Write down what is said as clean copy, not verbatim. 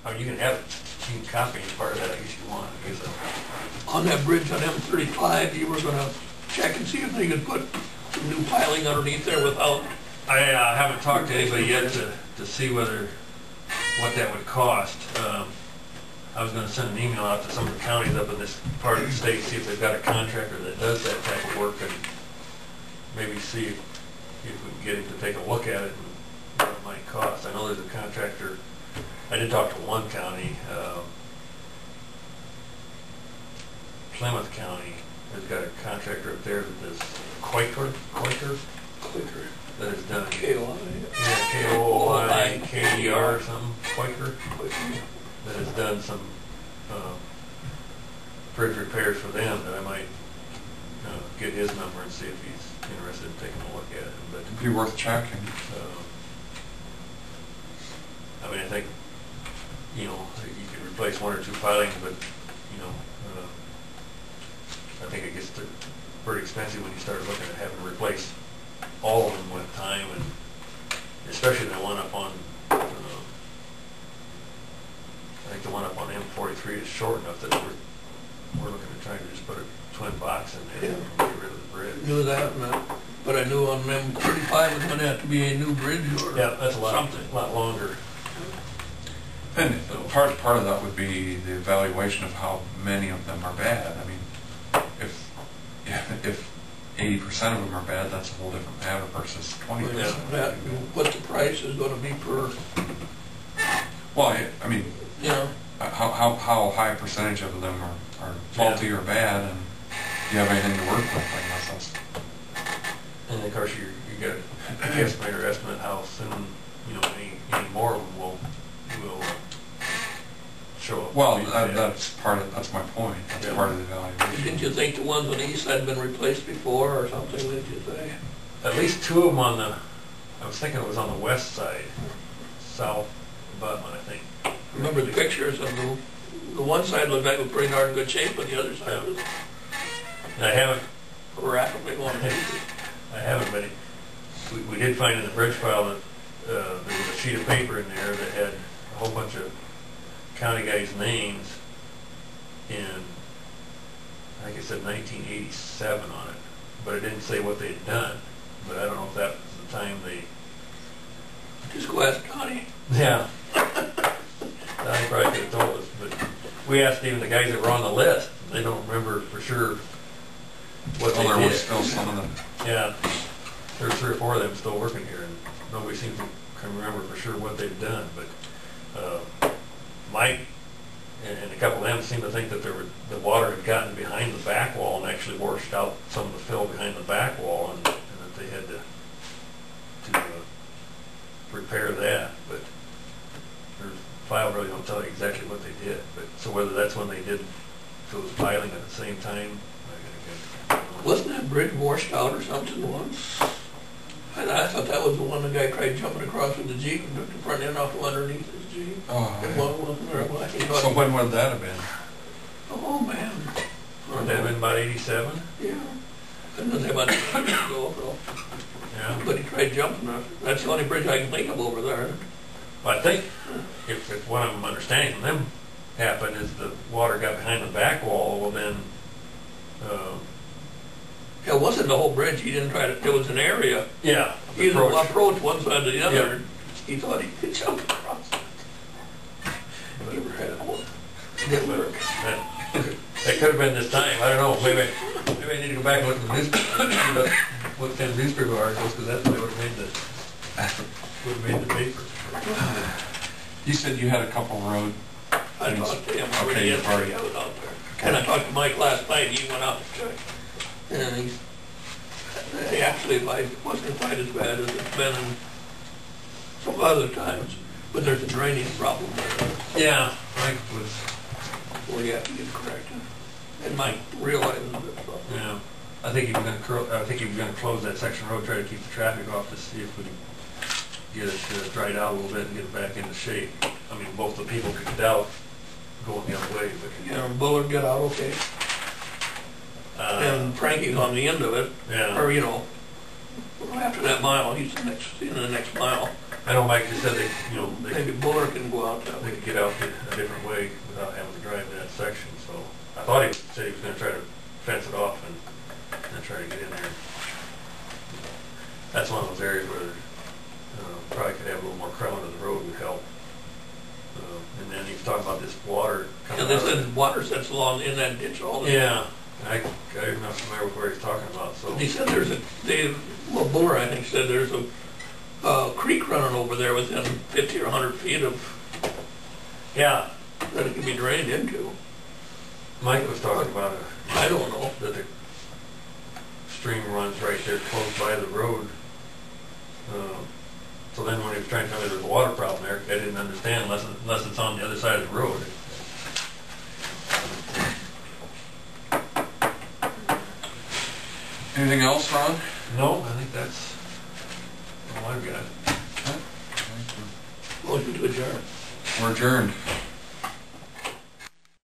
I mean, you can have it, you can copy any part of that, I guess you want, I guess. On that bridge on M35, you were gonna check and see if they could put some new piling underneath there without... I haven't talked to anybody yet to see what that would cost. I was going to send an email out to some of the counties up in this part of the state, see if they've got a contractor that does that type of work, and maybe see if we can get him to take a look at it and what it might cost. I know there's a contractor. I did talk to one county, Plymouth County has got a contractor up there that does Quaker. That has done KOI. Yeah, K-O-I-K-E-R or something, Quaker. That has done some bridge repairs for them, that I might get his number and see if he's interested in taking a look at it. But it'd be worth checking. I mean, I think, you know, you could replace one or two pilings, but, you know, I think it gets pretty expensive when you start looking at having to replace all of them one time, and especially the one up on, I think the one up on M43 is short enough that we're looking at trying to just put a twin box in there and get rid of the bridge. Knew that, but I knew on M35 was going to have to be a new bridge or yeah, that's a lot longer. And part of that would be the evaluation of how many of them are bad. I mean, if 80% of them are bad, that's a whole different matter versus 20%. Yeah, what the price is going to be per... Well, I mean, yeah. How high a percentage of them are faulty or bad, and do you have anything to work with? I guess that's... And of course, you got an estimator estimate how soon, you know, any more of them will show up. Well, that's my point. That's part of the evaluation. Didn't you think the ones on the east had been replaced before or something, didn't you say? At least two of them on the, I was thinking it was on the west side, south abutment, I think. Remember the pictures of the one side looked like it was pretty darn good shape, but the other side was... And I haven't... rapidly going to I haven't, but we did find in the bridge file that there was a sheet of paper in there that had a whole bunch of county guys' names in, I think it said 1987 on it, but it didn't say what they'd done. But I don't know if that was the time they... Just go ask Connie. Yeah. I probably could have told us, but we asked even the guys that were on the list. They don't remember for sure what they did. There were still some of them. Yeah. There's 3 or 4 of them still working here, and nobody seems to can remember for sure what they've done. But Mike and a couple of them seemed to think that the water had gotten behind the back wall and actually washed out some of the fill behind the back wall, and that they had to repair that. But their file really don't tell you exactly what they did. But so whether that's when they did those piling at the same time, wasn't that bridge washed out or something once? And I thought that was the one the guy tried jumping across with the Jeep and took the front end off underneath his Jeep. Oh, so when would that have been? Oh, man. Would that have been about 87? Yeah. Couldn't have about 8 years ago, so. Yeah. But he tried jumping it. That's the only bridge I can think of over there. Well, I think if what I'm understanding from them happened is the water got behind the back wall, well then... it wasn't the whole bridge. He didn't try to... It was an area. Yeah. He approached one side to the other. Yep. He thought he could jump across it. But it didn't work. That could have been this time. I don't know. Maybe I need to go back and look at the newspaper. What kind of newspaper articles, because that's what would have made the paper. You said you had a couple road. I talked to him already yesterday. I was out there. Okay. And I talked to Mike last night. He went out to check. And he actually wasn't quite as bad as it's been in some other times. But there's a drainage problem there. Yeah, Mike was. Well, you have to get corrected. And Mike realizes it. So. Yeah, I think he was going to close that section road, try to keep the traffic off to see if we can get it dried out a little bit and get it back into shape. I mean, both the people could doubt going the other way. But yeah, Bullard got out okay. And Frankie's on the end of it. Yeah. Or, you know, after that mile, he's in the next mile. I know Mike just said they, you know, they Maybe Buller can go out that they way. could get out a different way without having to drive that section, so I thought he said he was gonna try to fence it off and try to get in there. That's one of those areas where probably could have a little more crown of the road would help. And then he was talking about this water coming And they out. said water sets along in that ditch all the time. Yeah, I'm not familiar with where he's talking about, so. He said well, Buller, I think, said there's a creek running over there within 50 or 100 feet of, Yeah, that it can be drained into. Mike was talking about I don't know. that the stream runs right there close by the road. So then when he was trying to tell me there's a water problem there, I didn't understand unless it's on the other side of the road. Anything else, Ron? No, I think that's all I've got. Motion to adjourn. We're adjourned.